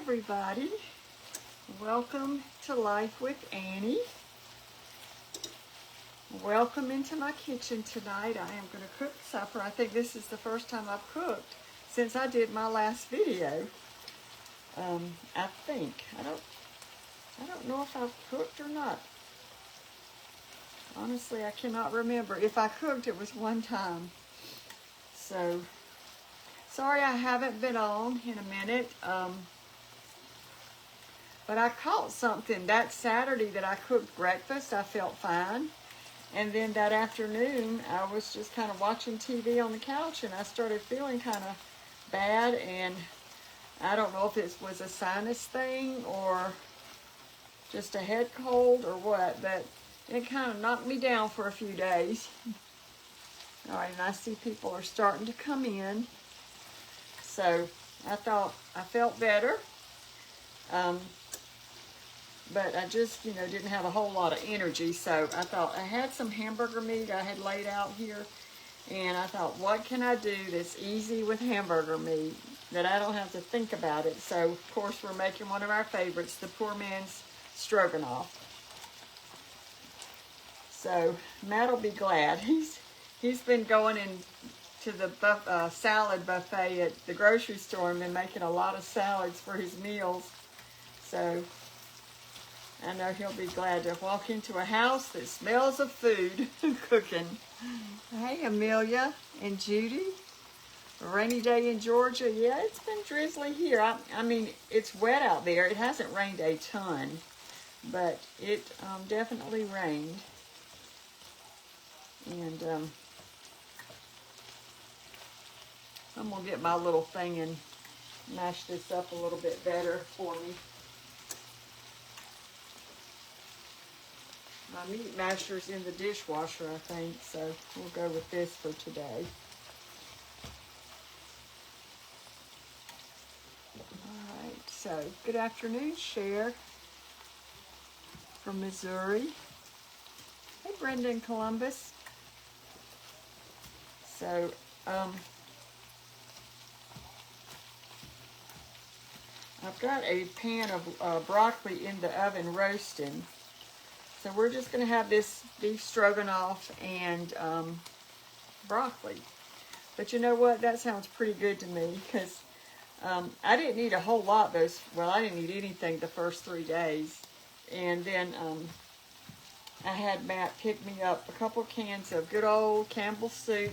everybody. Welcome to Life with Annie. Welcome into my kitchen tonight. I am going to cook supper. I think this is the first time I've cooked since I did my last video. I think. I don't know if I've cooked or not. Honestly, I cannot remember. If I cooked, it was one time. So, sorry I haven't been on in a minute. But I caught something that Saturday that I cooked breakfast. I felt fine. And then that afternoon, I was just kind of watching TV on the couch and I started feeling kind of bad. And I don't know if it was a sinus thing or just a head cold or what, but it kind of knocked me down for a few days. All right, and I see people are starting to come in. So I thought I felt better. But I just, didn't have a whole lot of energy. So I thought I had some hamburger meat I had laid out here. And I thought, what can I do that's easy with hamburger meat that I don't have to think about it? So, of course, we're making one of our favorites, the poor man's stroganoff. So Matt will be glad. He's been going to the salad buffet at the grocery store and been making a lot of salads for his meals. So I know he'll be glad to walk into a house that smells of food cooking. Hey, Amelia and Judy. A rainy day in Georgia. Yeah, it's been drizzly here. I mean, it's wet out there. It hasn't rained a ton, but it definitely rained. And I'm going to get my little thing and mash this up a little bit better for me. My meat masher's in the dishwasher, I think, so we'll go with this for today. All right, so good afternoon, Cher from Missouri. Hey, Brenda in Columbus. So, I've got a pan of broccoli in the oven roasting. So we're just going to have this beef stroganoff and broccoli. But you know what? That sounds pretty good to me because I didn't eat a whole lot I didn't eat anything the first 3 days. And then I had Matt pick me up a couple cans of good old Campbell's soup.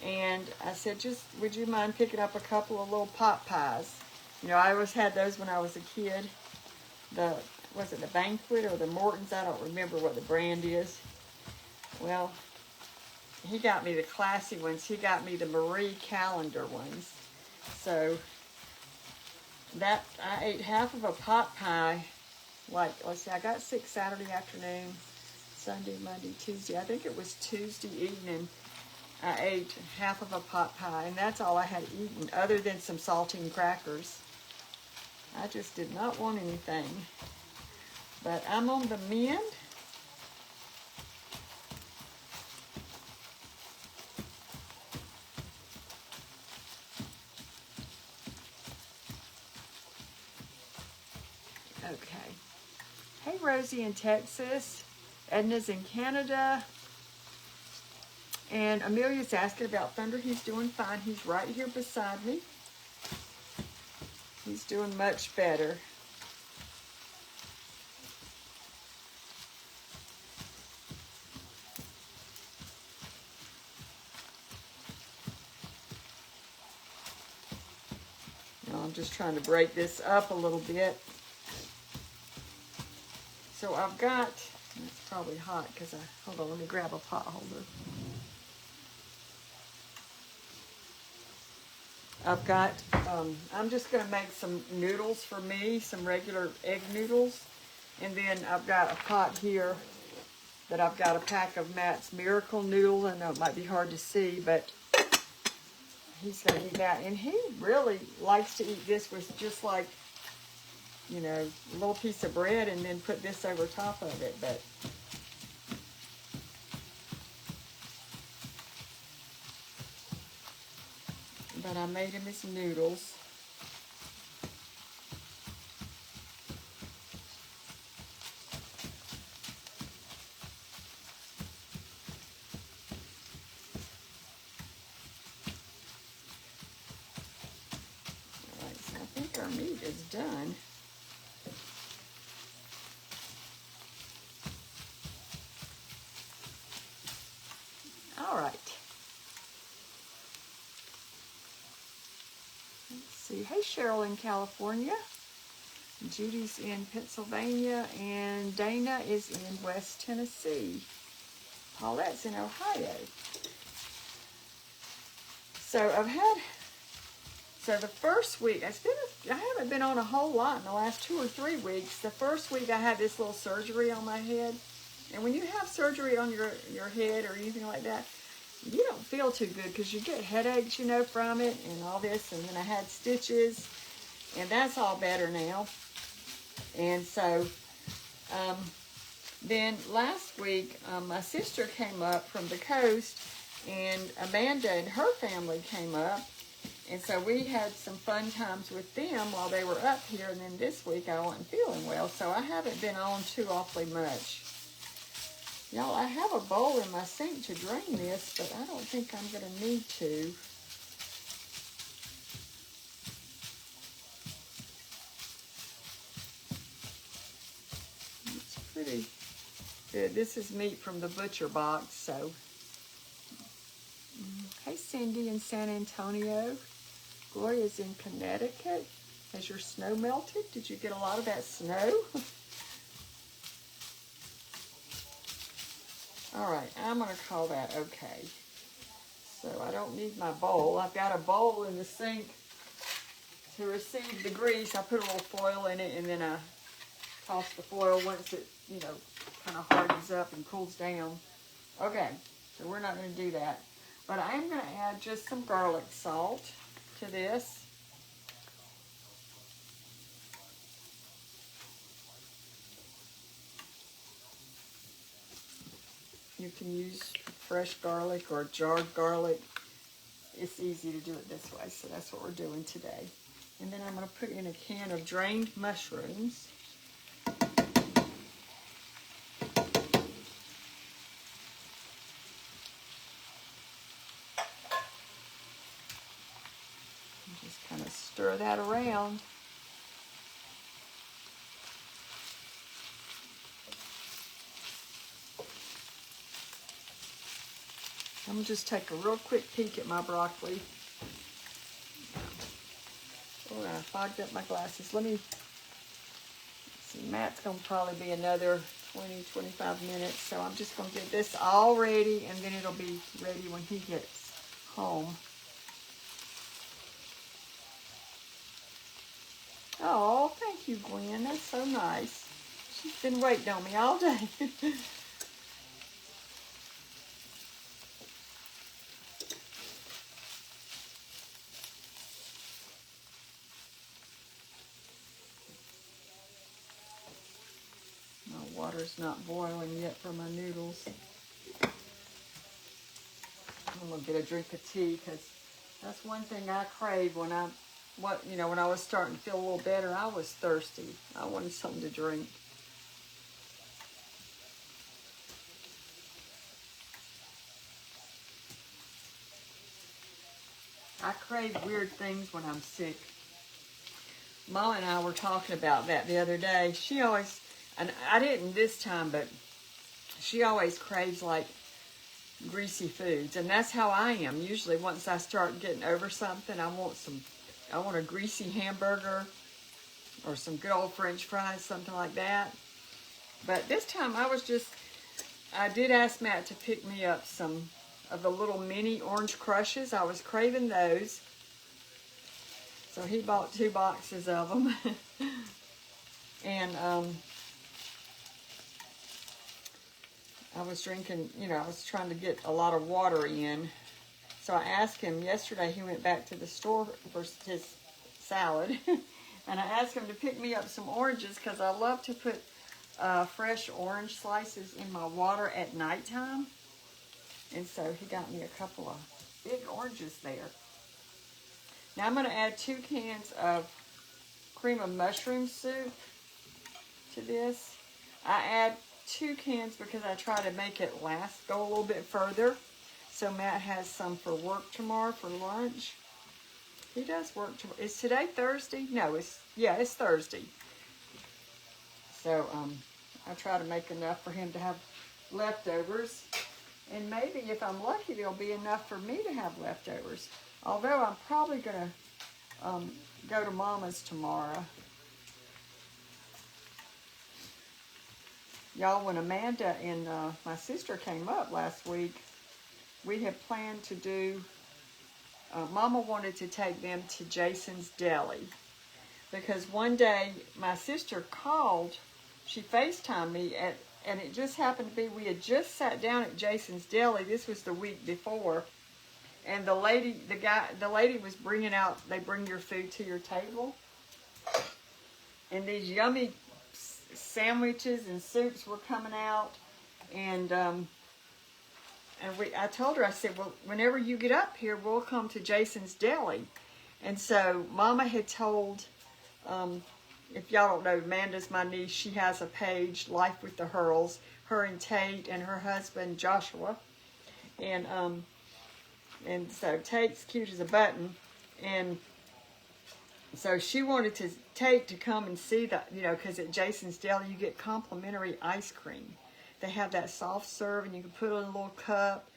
And I said, would you mind picking up a couple of little pot pies? I always had those when I was a kid. Was it the Banquet or the Morton's? I don't remember what the brand is. Well, he got me the classy ones. He got me the Marie Callender ones. So that I ate half of a pot pie. Let's see, I got sick Saturday afternoon, Sunday, Monday, Tuesday. I think it was Tuesday evening. I ate half of a pot pie, and that's all I had eaten, other than some saltine crackers. I just did not want anything. But I'm on the mend. Okay. Hey, Rosie in Texas. Edna's in Canada. And Amelia's asking about Thunder. He's doing fine. He's right here beside me. He's doing much better. I'm just trying to break this up a little bit. So I've got, it's probably hot because hold on, let me grab a pot holder. I've got, I'm just going to make some noodles for me, some regular egg noodles. And then I've got a pot here that I've got a pack of Matt's Miracle Noodles. I know it might be hard to see, but he's going to eat that. And he really likes to eat this with just like, a little piece of bread and then put this over top of it. But I made him his noodles. meat is done. All right. Let's see. Hey, Cheryl in California. Judy's in Pennsylvania, and Dana is in West Tennessee. Paulette's in Ohio. So the first week, I haven't been on a whole lot in the last 2 or 3 weeks. The first week I had this little surgery on my head. And when you have surgery on your head or anything like that, you don't feel too good because you get headaches, you know, from it and all this. And then I had stitches, and that's all better now. And so then last week, my sister came up from the coast, and Amanda and her family came up. And so we had some fun times with them while they were up here. And then this week I wasn't feeling well, so I haven't been on too awfully much. Y'all, I have a bowl in my sink to drain this, but I don't think I'm going to need to. It's pretty good. This is meat from the butcher box, so. Hey, Cindy in San Antonio. Gloria's in Connecticut. Has your snow melted? Did you get a lot of that snow? All right, I'm going to call that okay. So I don't need my bowl. I've got a bowl in the sink to receive the grease. I put a little foil in it, and then I toss the foil once it, you know, kind of hardens up and cools down. Okay, so we're not going to do that. But I am going to add just some garlic salt to this. You can use fresh garlic or jarred garlic. It's easy to do it this way, so that's what we're doing today. And then I'm going to put in a can of drained mushrooms. Just kind of stir that around. I'm going to just take a real quick peek at my broccoli. Oh, I fogged up my glasses. Let me see. Matt's going to probably be another 20, 25 minutes. So I'm just going to get this all ready, and then it'll be ready when he gets home. Oh, thank you, Gwen. That's so nice. She's been waiting on me all day. My water's not boiling yet for my noodles. I'm gonna get a drink of tea because that's one thing I crave when when I was starting to feel a little better. I was thirsty. I wanted something to drink. I crave weird things when I'm sick. Mom and I were talking about that the other day. She always, and I didn't this time, but she always craves like greasy foods, and that's how I am. Usually once I start getting over something, I want a greasy hamburger or some good old French fries, something like that. But this time I did ask Matt to pick me up some of the little mini orange crushes. I was craving those. So he bought 2 boxes of them. And I was drinking, I was trying to get a lot of water in. So I asked him yesterday, he went back to the store for his salad. And I asked him to pick me up some oranges because I love to put fresh orange slices in my water at nighttime. And so he got me a couple of big oranges there. Now I'm going to add 2 cans of cream of mushroom soup to this. I add 2 cans because I try to make it go a little bit further. So Matt has some for work tomorrow for lunch. He does work. Is today Thursday? No, it's Thursday. So I try to make enough for him to have leftovers. And maybe if I'm lucky, there'll be enough for me to have leftovers. Although I'm probably going to go to Mama's tomorrow. Y'all, when Amanda and my sister came up last week, we had planned to do, Mama wanted to take them to Jason's Deli. Because one day my sister called, she FaceTimed me, and it just happened to be we had just sat down at Jason's Deli. This was the week before. And the lady was bringing out, they bring your food to your table. And these yummy sandwiches and soups were coming out, and I told her, I said, well, whenever you get up here, we'll come to Jason's Deli. And so Mama had told, if y'all don't know, Amanda's my niece. She has a page, Life with the Hurls, her and Tate and her husband Joshua, and so Tate's cute as a button, and so she wanted Tate to come and see that, because at Jason's Deli you get complimentary ice cream. They have that soft serve, and you can put it in a little cup.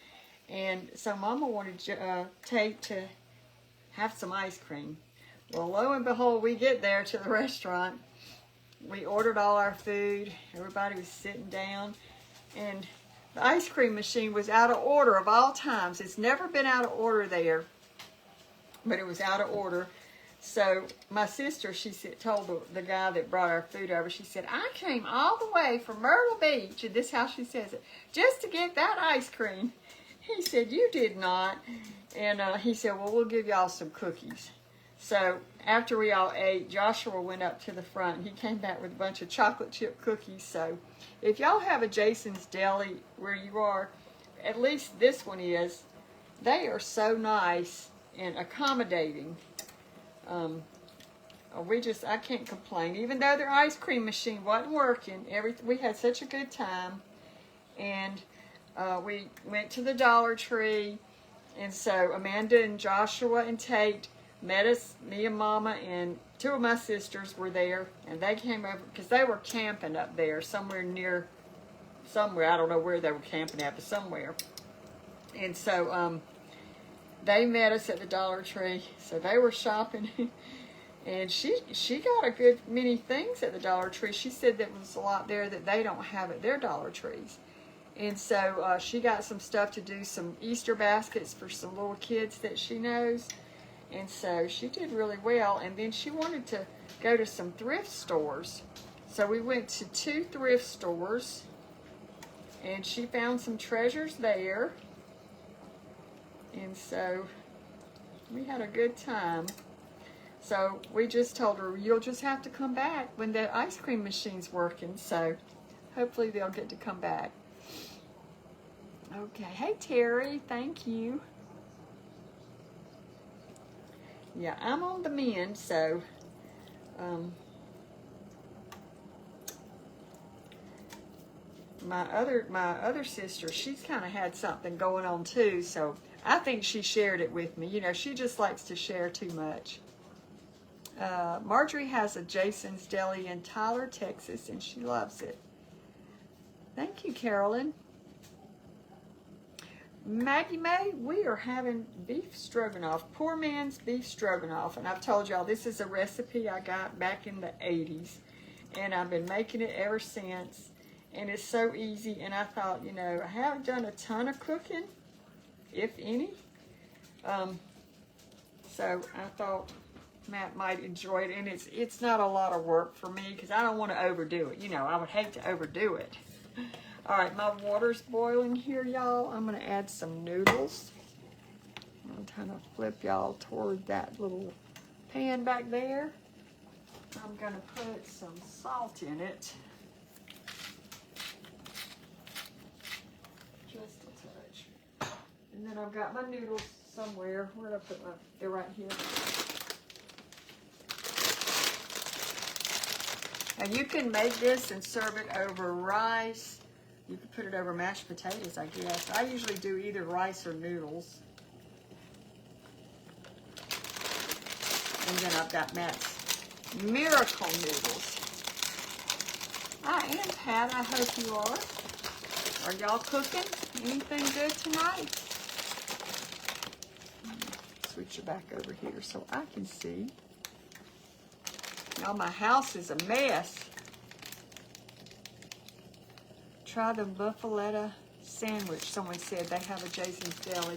And so Mama wanted Tate to have some ice cream. Well, lo and behold, we get there to the restaurant. We ordered all our food. Everybody was sitting down, and the ice cream machine was out of order of all times. It's never been out of order there, but it was out of order. So my sister, she told the guy that brought our food over, she said, I came all the way from Myrtle Beach, and this is how she says it, just to get that ice cream. He said, you did not. And he said, well, we'll give y'all some cookies. So after we all ate, Joshua went up to the front, and he came back with a bunch of chocolate chip cookies. So if y'all have a Jason's Deli where you are, at least this one is, they are so nice and accommodating. I can't complain. Even though their ice cream machine wasn't working, we had such a good time. And we went to the Dollar Tree. And so Amanda and Joshua and Tate met us. Me and Mama and two of my sisters were there. And they came over because they were camping up there somewhere. I don't know where they were camping at, but somewhere. And so they met us at the Dollar Tree, so they were shopping, and she got a good many things at the Dollar Tree. She said there was a lot there that they don't have at their Dollar Trees, and so she got some stuff to do some Easter baskets for some little kids that she knows, and so she did really well. And then she wanted to go to some thrift stores, so we went to 2 thrift stores, and she found some treasures there. And so we had a good time. So we just told her, you'll just have to come back when the ice cream machine's working. So hopefully they'll get to come back. Okay. Hey, Terry. Thank you. Yeah, I'm on the mend, so my other sister, she's kind of had something going on too, so I think she shared it with me. She just likes to share too much. Marjorie has a Jason's Deli in Tyler, Texas, and she loves it. Thank you, Carolyn. Maggie May, we are having beef stroganoff, poor man's beef stroganoff, and I've told y'all this is a recipe I got back in the 80s, and I've been making it ever since, and it's so easy. And I thought, I haven't done a ton of cooking, if any, so I thought Matt might enjoy it, and it's not a lot of work for me because I don't want to overdo it. I would hate to overdo it. All right, my water's boiling here, y'all. I'm going to add some noodles. I'm trying to flip y'all toward that little pan back there. I'm going to put some salt in it. Just a touch. And then I've got my noodles somewhere. Where did I put my, they're right here. And you can make this and serve it over rice. You can put it over mashed potatoes, I guess. I usually do either rice or noodles. then I've got Matt's Miracle Noodles. I am, Pat. I hope you are. Are y'all cooking? Anything good tonight? Switch you back over here so I can see. Now my house is a mess. Try the Buffaletta sandwich. Someone said they have a Jason's Deli.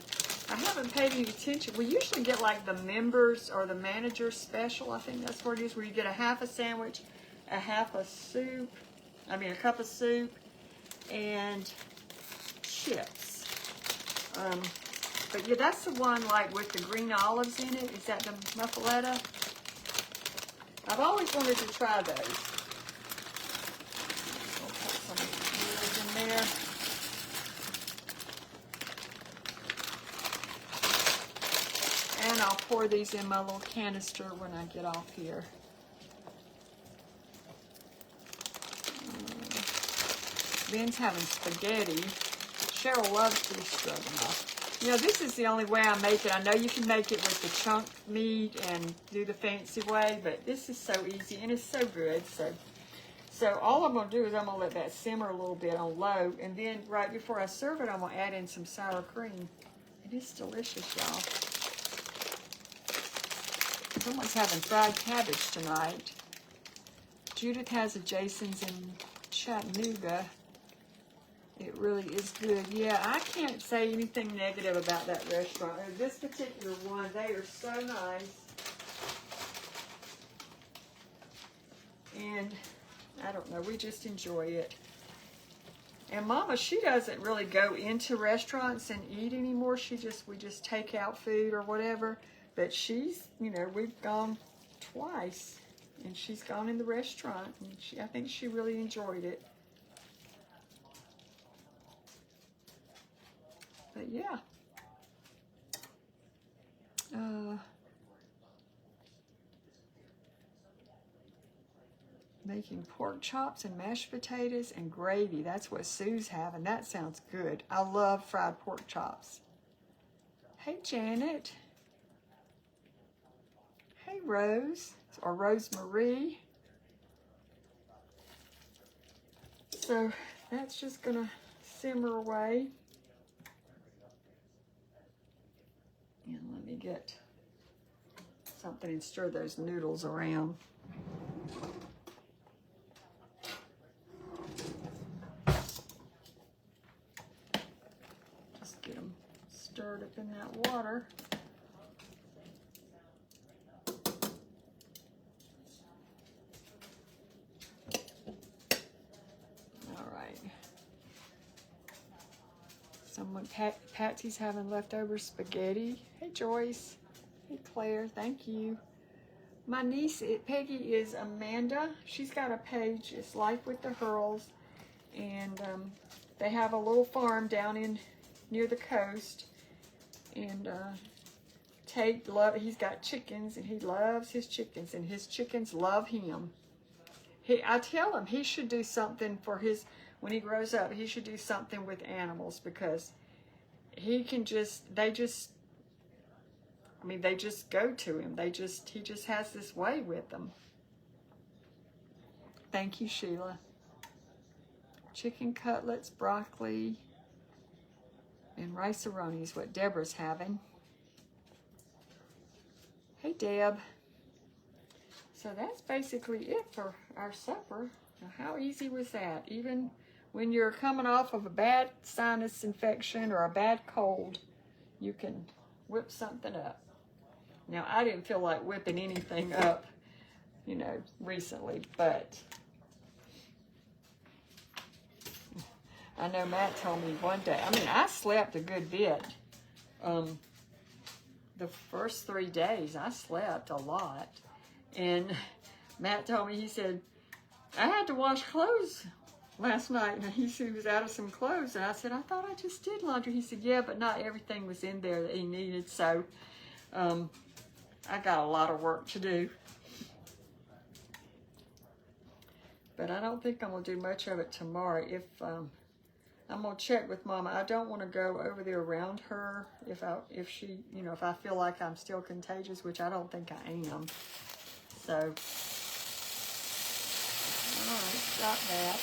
I haven't paid any attention. We usually get like the members or the manager special. I think that's what it is, where you get a half a sandwich, a half a soup, a cup of soup, and chips. But yeah, that's the one like with the green olives in it. Is that the Muffaletta? I've always wanted to try those. We'll put some noodles in there. And I'll pour these in my little canister when I get off here. Ben's having spaghetti. Cheryl loves beef stroganoff. You know, this is the only way I make it. I know you can make it with the chunk meat and do the fancy way, but this is so easy and it's so good. So all I'm going to do is I'm going to let that simmer a little bit on low, and then right before I serve it, I'm going to add in some sour cream. It is delicious, y'all. Someone's having fried cabbage tonight. Judith has a Jason's in Chattanooga. It really is good. Yeah, I can't say anything negative about that restaurant. This particular one, they are so nice. And I don't know, we just enjoy it. And Mama, she doesn't really go into restaurants and eat anymore. We just take out food or whatever. But she's, you know, we've gone twice. And she's gone in the restaurant. And I think she really enjoyed it. But yeah. Making pork chops and mashed potatoes and gravy. That's what Sue's having. That sounds good. I love fried pork chops. Hey, Janet. Hey, Rose. Or Rosemarie. So that's just going to simmer away. And let me get something and stir those noodles around. Just get them stirred up in that water. All right. Patsy's having leftover spaghetti. Hey, Joyce. Hey, Claire. Thank you. My niece, Peggy, is Amanda. She's got a page. It's Life with the Hurls. And they have a little farm down near the coast. And Tate, he's got chickens, and he loves his chickens. And his chickens love him. I tell him he should do something for when he grows up, he should do something with animals, because they just go to him. He just has this way with them. Thank you, Sheila. Chicken cutlets, broccoli, and rice-a-roni is what Deborah's having. Hey, Deb. So that's basically it for our supper. Now, how easy was that? Even when you're coming off of a bad sinus infection or a bad cold, you can whip something up. Now, I didn't feel like whipping anything up, you know, recently, but I know Matt told me one day, I slept a good bit. The first 3 days, I slept a lot. And Matt told me, he said, I had to wash clothes last night. And he said he was out of some clothes. And I said, I thought I just did laundry. He said, yeah, but not everything was in there that he needed. So I got a lot of work to do. But I don't think I'm going to do much of it tomorrow. I'm gonna check with Mama. I don't want to go over there around her if she, you know, if I feel like I'm still contagious, which I don't think I am. So, all right, stop that.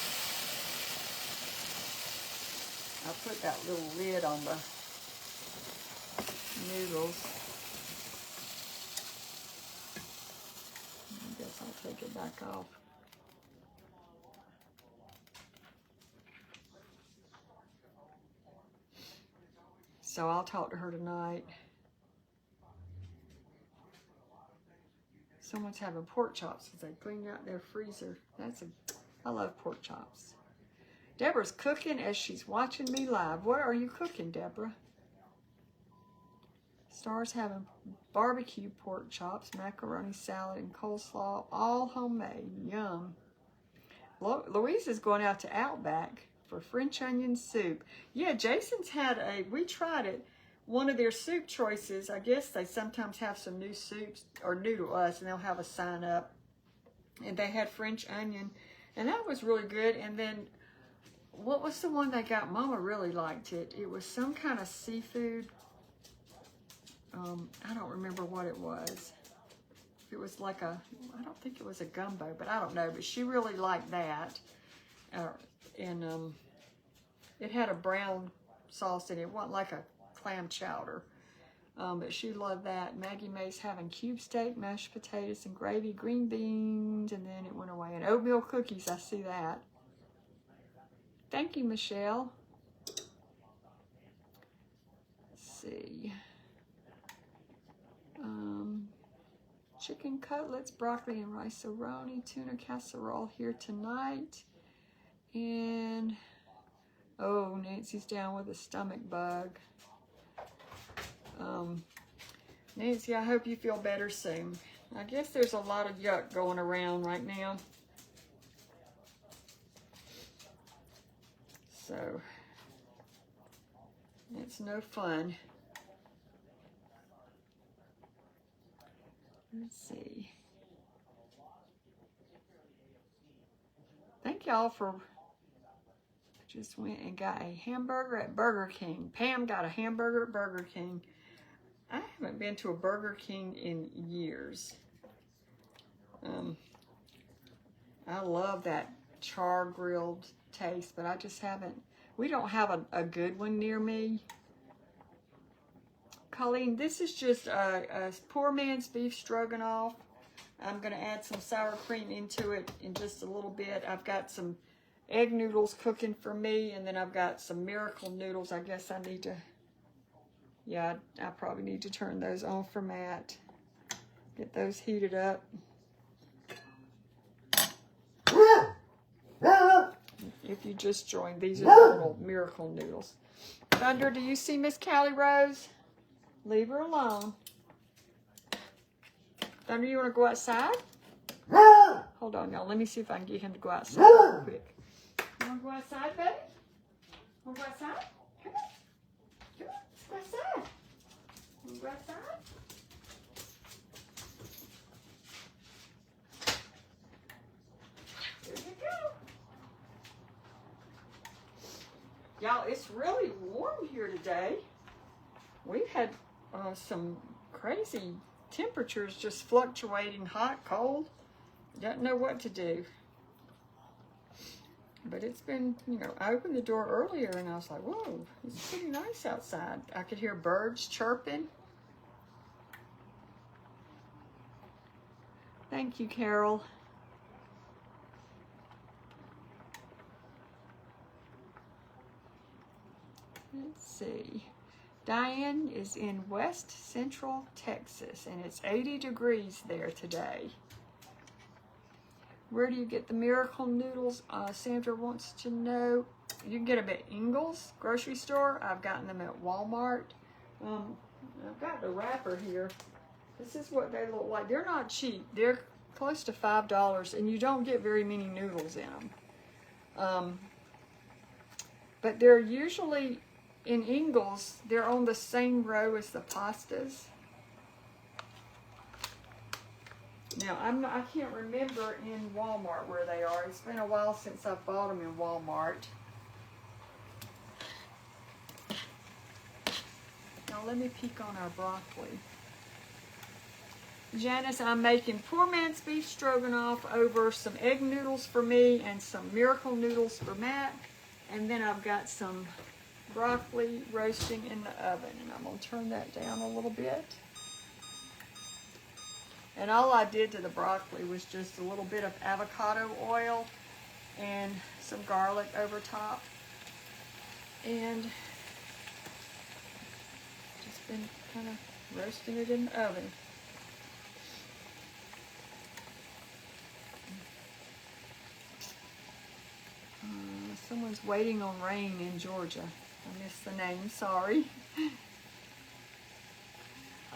I'll put that little lid on the noodles. I guess I'll take it back off. So I'll talk to her tonight. Someone's having pork chops because they cleaned out their freezer. I love pork chops. Deborah's cooking as she's watching me live. What are you cooking, Deborah? Star's having barbecue pork chops, macaroni salad, and coleslaw, all homemade. Yum. Louise is going out to Outback for French onion soup. Yeah, Jason's had we tried it. One of their soup choices, I guess they sometimes have some new soups, or new to us, and they'll have a sign up. And they had French onion, and that was really good. And then, what was the one they got? Mama really liked it. It was some kind of seafood. I don't remember what it was. It was like I don't think it was a gumbo, but I don't know. But she really liked that. And it had a brown sauce in it. It wasn't like a clam chowder. But she loved that. Maggie Mae's having cube steak, mashed potatoes, and gravy, green beans, and then it went away. And oatmeal cookies, I see that. Thank you, Michelle. Let's see. Chicken cutlets, broccoli and rice-a-roni, tuna casserole here tonight. And, oh, Nancy's down with a stomach bug. Nancy, I hope you feel better soon. I guess there's a lot of yuck going around right now. So, it's no fun. Let's see. Thank y'all for just went and got a hamburger at Burger King. Pam got a hamburger at Burger King. I haven't been to a Burger King in years. I love that char grilled taste, but I just haven't. We don't have a good one near me. Colleen, this is just a poor man's beef stroganoff. I'm going to add some sour cream into it in just a little bit. I've got some egg noodles cooking for me, and then I've got some miracle noodles. I guess I need to, yeah, I probably need to turn those on for Matt. Get those heated up. If you just joined, these are the little miracle noodles. Thunder, do you see Miss Callie Rose? Leave her alone. Thunder, you want to go outside? Hold on, y'all. Let me see if I can get him to go outside real quick. You want to go outside, baby? Want to go outside? Come on. Come on. Let's go outside. Want to go outside? There you go. Y'all, it's really warm here today. We've had some crazy temperatures, just fluctuating, hot, cold. Don't know what to do. But it's been, you know, I opened the door earlier and I was like, whoa, it's pretty nice outside. I could hear birds chirping. Thank you, Carol. Let's see. Diane is in West Central Texas, and it's 80 degrees there today. Where do you get the miracle noodles? Sandra wants to know. You can get them at Ingles grocery store. I've gotten them at Walmart. I've got the wrapper here. This is what they look like. They're not cheap. They're close to $5, and you don't get very many noodles in them. But they're usually... in Ingles, they're on the same row as the pastas. Now, I can't remember in Walmart where they are. It's been a while since I've bought them in Walmart. let me peek on our broccoli. Janice, I'm making poor man's beef stroganoff over some egg noodles for me and some miracle noodles for Matt. And then I've got some broccoli roasting in the oven. And I'm going to turn that down a little bit. And all I did to the broccoli was just a little bit of avocado oil and some garlic over top. And just been kind of roasting it in the oven. Someone's waiting on rain in Georgia. I missed the name, sorry.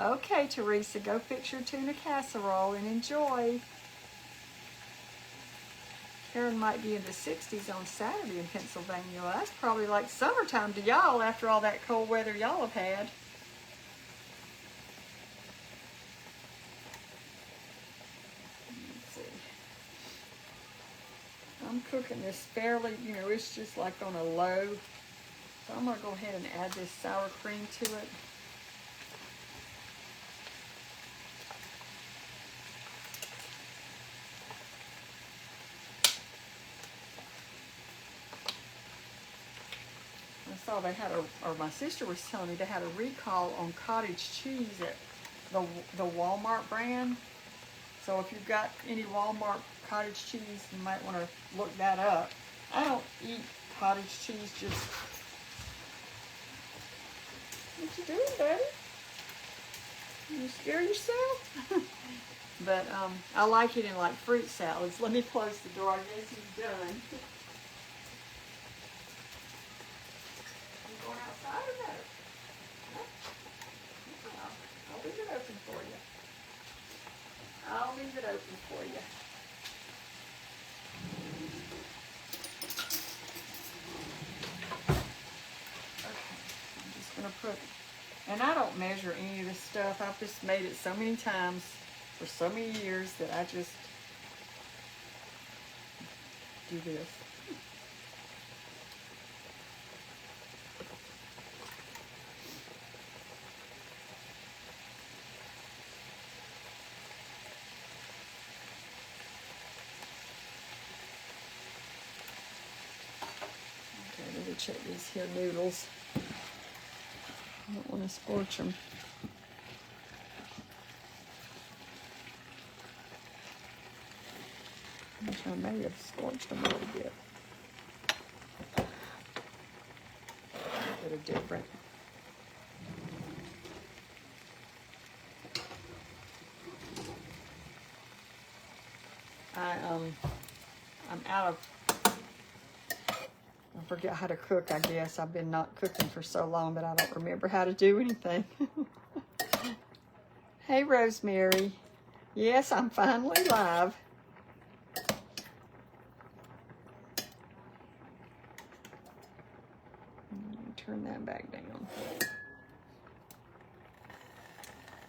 Okay, Teresa, go fix your tuna casserole and enjoy. Karen might be in the 60s on Saturday in Pennsylvania. Well, that's probably like summertime to y'all after all that cold weather y'all have had. Let's see. I'm cooking this fairly, you know, it's just like on a low. So I'm going to go ahead and add this sour cream to it. I saw they had or my sister was telling me they had a recall on cottage cheese at the Walmart brand. So if you've got any Walmart cottage cheese, you might want to look that up. I don't eat cottage cheese, just... What you doing, buddy? You scare yourself? But I like it in like fruit salads. Let me close the door. I guess he's done. You going outside or no? No? I'll leave it open for you. I'll leave it open for you. Okay, I'm just going to put, and I don't measure any of this stuff. I've just made it so many times for so many years that I just do this. Check these here noodles. I don't want to scorch them. I may have scorched them a little bit. A bit different. I'm out of, I forget how to cook, I guess. I've been not cooking for so long that I don't remember how to do anything. Hey, Rosemary. Yes, I'm finally live. Turn that back down.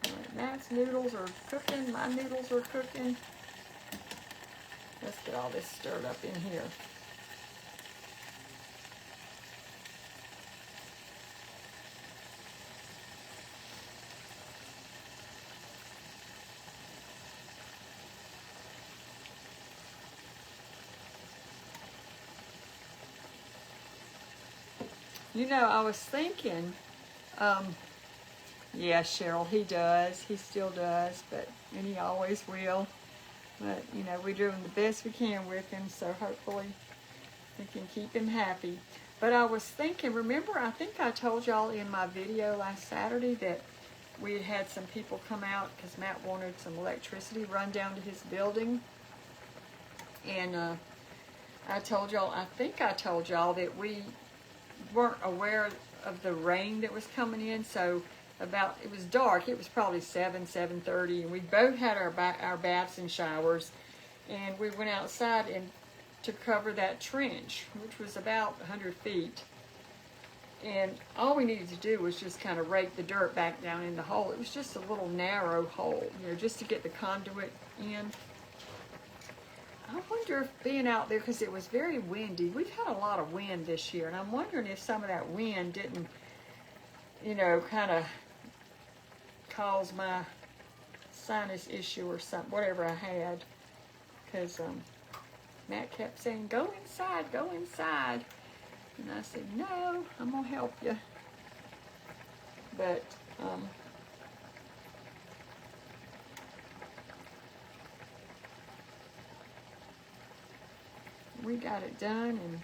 All right, Matt's noodles are cooking. My noodles are cooking. Let's get all this stirred up in here. You know, I was thinking, yeah, Cheryl, he does. He still does, and he always will. But, you know, we're doing the best we can with him, so hopefully we can keep him happy. But I was thinking, remember, I think I told y'all in my video last Saturday that we had some people come out because Matt wanted some electricity run down to his building. And I told y'all, I think I told y'all that we weren't aware of the rain that was coming in, so it was dark, it was probably 7:30, and we both had our baths and showers, and we went outside to cover that trench, which was about 100 feet, and all we needed to do was just kind of rake the dirt back down in the hole. It was just a little narrow hole, you know, just to get the conduit in. I wonder if being out there, because it was very windy, we've had a lot of wind this year, and I'm wondering if some of that wind didn't, you know, kind of caused my sinus issue or something, whatever I had. Because Matt kept saying, go inside, go inside. And I said, no, I'm going to help you. But, we got it done, and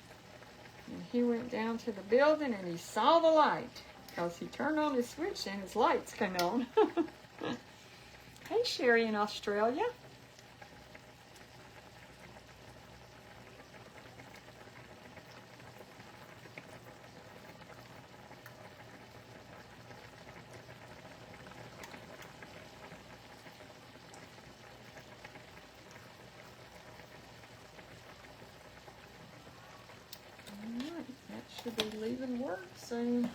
he went down to the building and he saw the light. Because he turned on his switch and his lights came on. Hey, Sherry in Australia. Alright, that should be leaving work soon.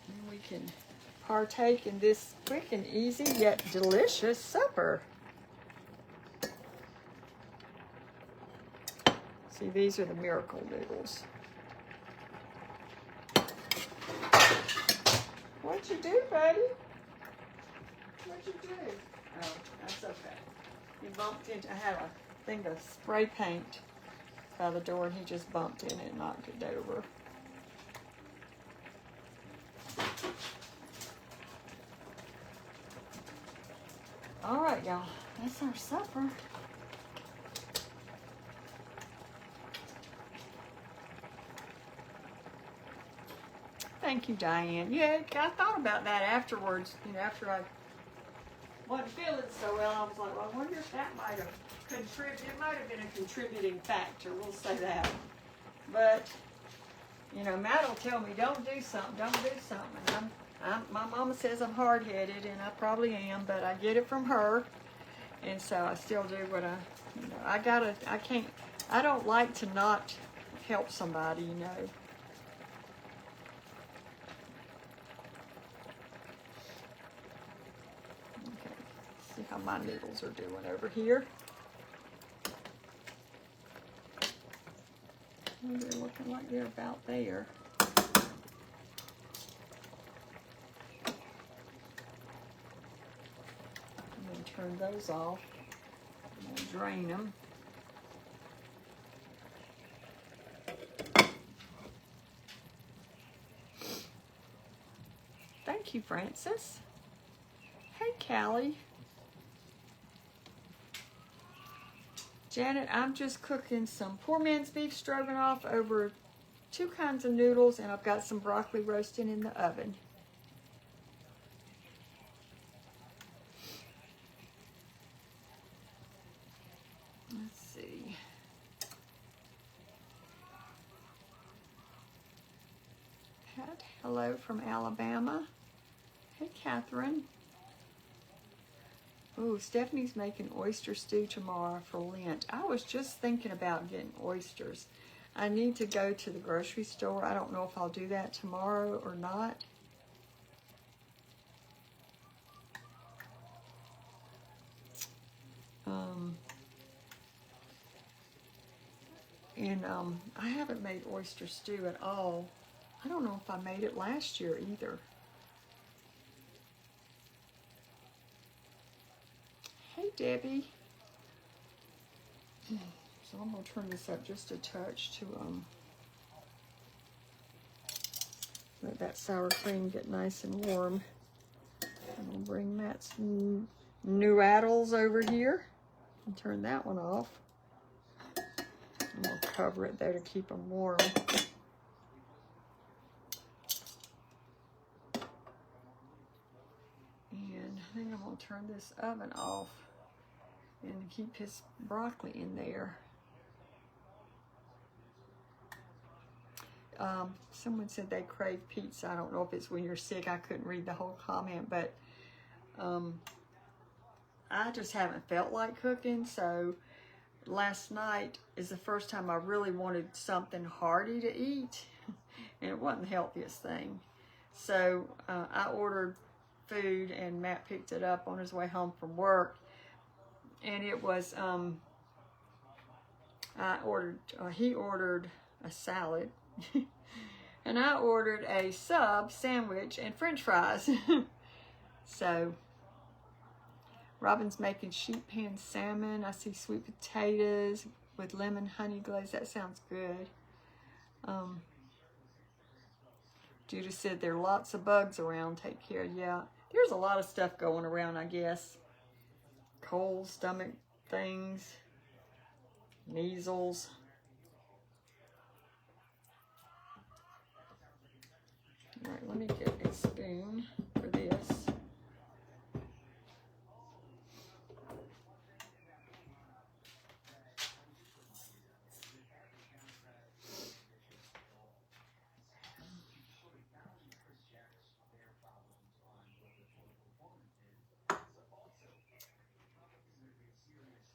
And we can partake in this quick and easy yet delicious supper. See, these are the miracle noodles. What'd you do, buddy? What'd you do? Oh, that's okay. He bumped into, I had a thing of spray paint by the door and he just bumped in it and knocked it over. All right, y'all, that's our supper. Thank you, Diane. Yeah, I thought about that afterwards, you know, after I wasn't feeling so well. I was like, well, I wonder if that might have contributed. It might have been a contributing factor, we'll say that. But, you know, Matt will tell me, don't do something, don't do something. And my mama says I'm hard-headed, and I probably am, but I get it from her. And so I still do what you know, I don't like to not help somebody, you know. Okay, see how my noodles are doing over here. They're looking like they're about there. I'm going to turn those off. I'm going to drain them. Thank you, Francis. Hey, Callie. Janet, I'm just cooking some poor man's beef stroganoff over 2 kinds of noodles, and I've got some broccoli roasting in the oven. Let's see. Pat, hello from Alabama. Hey, Catherine. Oh, Stephanie's making oyster stew tomorrow for Lent. I was just thinking about getting oysters. I need to go to the grocery store. I don't know if I'll do that tomorrow or not. I haven't made oyster stew at all. I don't know if I made it last year either. Hey, Debbie. So I'm going to turn this up just a touch to let that sour cream get nice and warm. I'm going to bring Matt's noodles over here and turn that one off. I'm going to cover it there to keep them warm. And I think I'm going to turn this oven off and keep his broccoli in there. Someone said they crave pizza. I don't know if it's when you're sick. I couldn't read the whole comment, but I just haven't felt like cooking. So last night is the first time I really wanted something hearty to eat, and it wasn't the healthiest thing. So I ordered food, and Matt picked it up on his way home from work, and it was he ordered a salad. And I ordered a sub sandwich and french fries. So, Robin's making sheet pan salmon. I see sweet potatoes with lemon honey glaze. That sounds good. Judith said there are lots of bugs around. Take care. Yeah, there's a lot of stuff going around, I guess. Cold stomach things, measles. All right, let me get a spoon for this.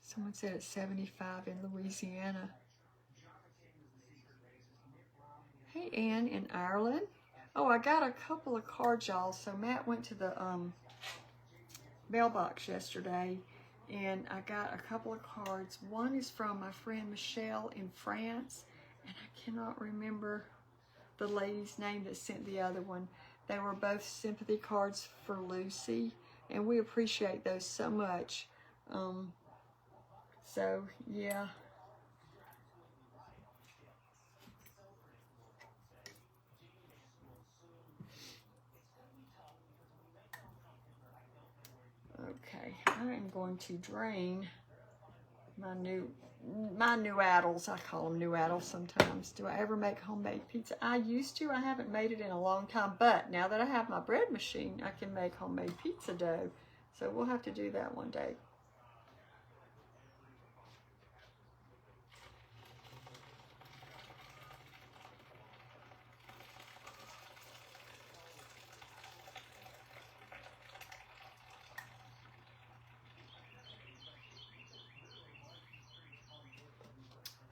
Someone said it's 75 in Louisiana. Hey, Ann in Ireland. Oh, I got a couple of cards, y'all. So Matt went to the mailbox yesterday, and I got a couple of cards. One is from my friend Michelle in France, and I cannot remember the lady's name that sent the other one. They were both sympathy cards for Lucy, and we appreciate those so much. So, yeah. Okay, I am going to drain my new addles. I call them new addles sometimes. Do I ever make homemade pizza? I used to. I haven't made it in a long time, but now that I have my bread machine, I can make homemade pizza dough. So we'll have to do that one day.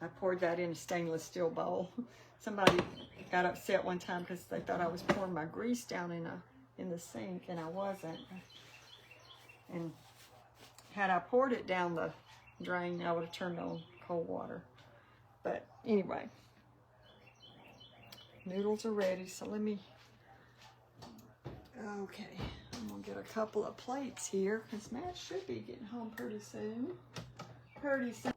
I poured that in a stainless steel bowl. Somebody got upset one time because they thought I was pouring my grease down in the sink, and I wasn't. And had I poured it down the drain, I would have turned on cold water. But anyway, noodles are ready, so let me, okay, I'm gonna get a couple of plates here because Matt should be getting home pretty soon. Pretty soon.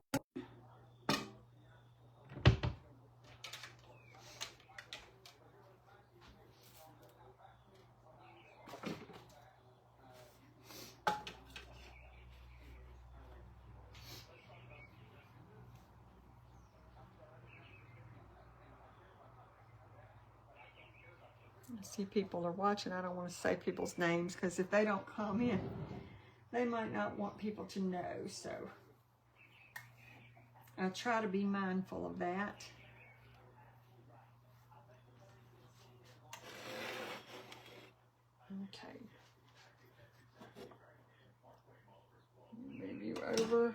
I see people are watching. I don't want to say people's names because if they don't come in, they might not want people to know. So I try to be mindful of that. Okay. Move you over.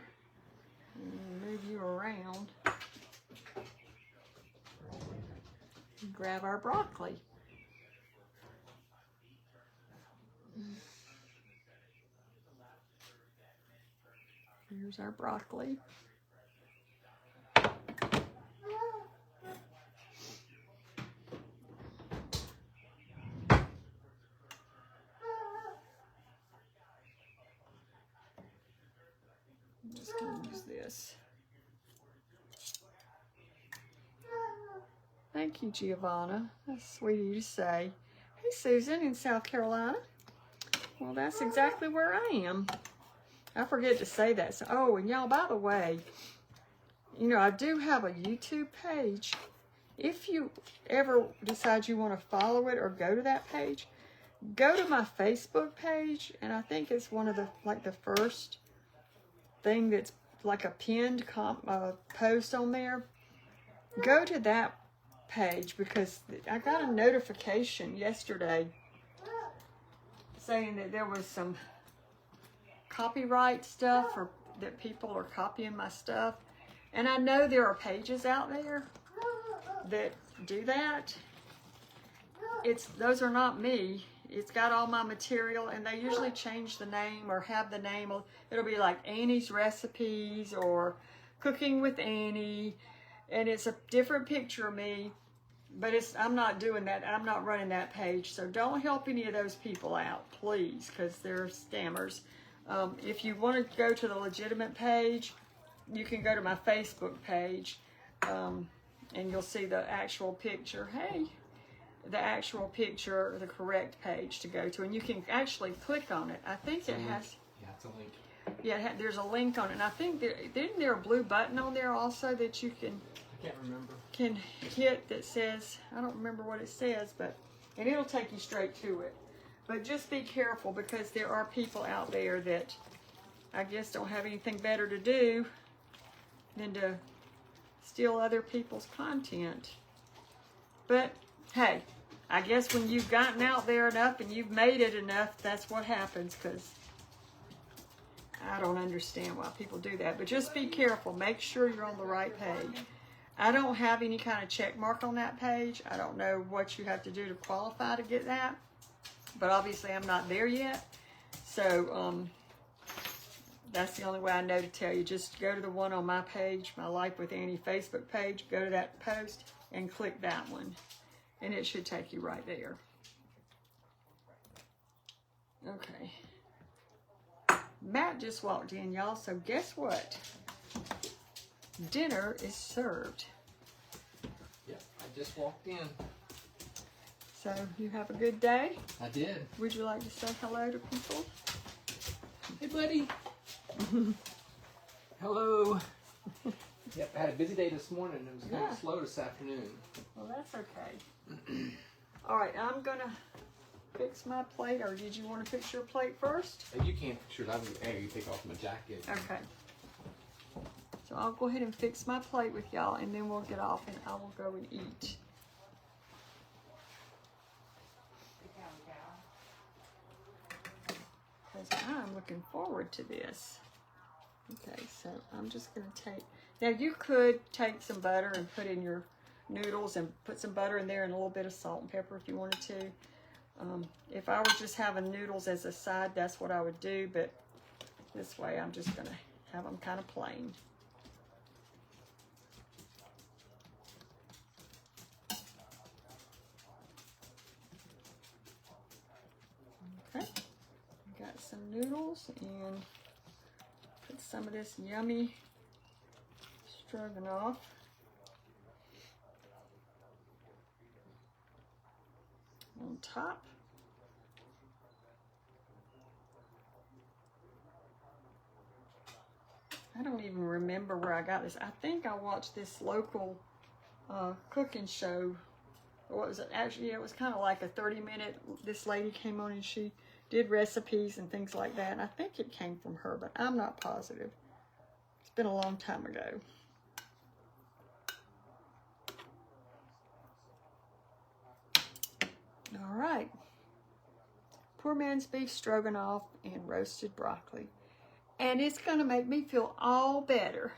Move you around. Grab our broccoli. Here's our broccoli. I'm just going to use this. Thank you, Giovanna. That's sweet of you to say. Hey, Susan in South Carolina. Well, that's exactly where I am. I forget to say that. So, oh, and y'all, by the way, you know, I do have a YouTube page. If you ever decide you want to follow it or go to that page, go to my Facebook page, and I think it's one of the, like the first thing that's like a pinned post on there. Go to that page because I got a notification yesterday saying that there was some copyright stuff or that people are copying my stuff. And I know there are pages out there that do that. Those are not me. It's got all my material, and they usually change the name or have the name. It'll be like Annie's Recipes or Cooking with Annie, and it's a different picture of me but I'm not doing that. I'm not running that page. So don't help any of those people out, please, because they're scammers. If you want to go to the legitimate page, you can go to my Facebook page, and you'll see the actual picture. Hey, the actual picture, the correct page to go to, and you can actually click on it. I think it has. Yeah, it's a link. Yeah, there's a link on it, and I think isn't there a blue button on there also that you can. I can't remember. Can hit that says, I don't remember what it says, but, and it'll take you straight to it. But just be careful, because there are people out there that I guess don't have anything better to do than to steal other people's content. But hey, I guess when you've gotten out there enough and you've made it enough, that's what happens, because I don't understand why people do that. But just be careful. Make sure you're on the right page. I don't have any kind of check mark on that page. I don't know what you have to do to qualify to get that. But obviously I'm not there yet. So that's the only way I know to tell you. Just go to the one on my page, my Life with Annie Facebook page. Go to that post and click that one. And it should take you right there. Okay. Matt just walked in, y'all. So guess what? Dinner is served. Yep, I just walked in. So you have a good day? I did. Would you like to say hello to people? Hey, buddy. Hello. Yep, I had a busy day this morning. It was kind of slow this afternoon. Well, that's okay. All right, I'm going to fix my plate, or did you want to fix your plate first? You can't fix yours. You take off my jacket. Okay. So I'll go ahead and fix my plate with y'all, and then we'll get off and I will go and eat. Because I'm looking forward to this. Okay, so I'm just going to take... Now you could take some butter and put in your noodles and put some butter in there and a little bit of salt and pepper if you wanted to. If I was just having noodles as a side, that's what I would do, but this way I'm just going to have them kind of plain. Okay, got some noodles and put some of this yummy stroganoff. On top. I don't even remember where I got this. I think I watched this local cooking show. What was it? Actually, it was kind of like a 30-minute. This lady came on and she did recipes and things like that. And I think it came from her, but I'm not positive. It's been a long time ago. All right. Poor man's beef stroganoff and roasted broccoli. And it's going to make me feel all better.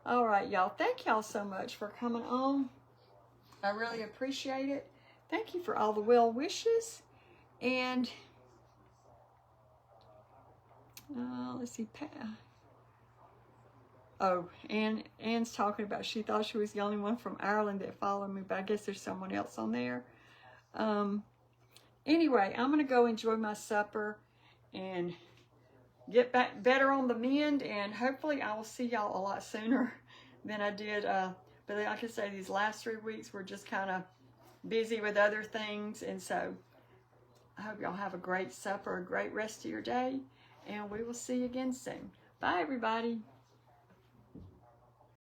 All right, y'all. Thank y'all so much for coming on. I really appreciate it. Thank you for all the well wishes. And let's see. Oh, Anne's talking about she thought she was the only one from Ireland that followed me, but I guess there's someone else on there. Anyway, I'm going to go enjoy my supper and get back better on the mend, and hopefully I will see y'all a lot sooner than I did. But like I say, these last 3 weeks were just kind of busy with other things, and so I hope y'all have a great supper, a great rest of your day, and we will see you again soon. Bye, everybody.